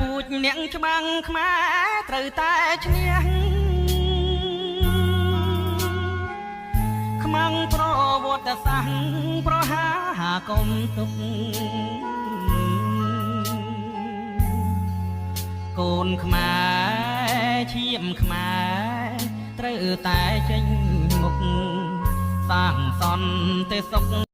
ពូជនាងច្បាំងខ្មែរត្រូវតែឈ្នះខ្មាំងប្រវត្តិសាស្ត្រប្រហាកុំទុកកូនខ្មែរឈាមខ្មែរត្រូវតែចេញមុខសាងសន្តិសុខ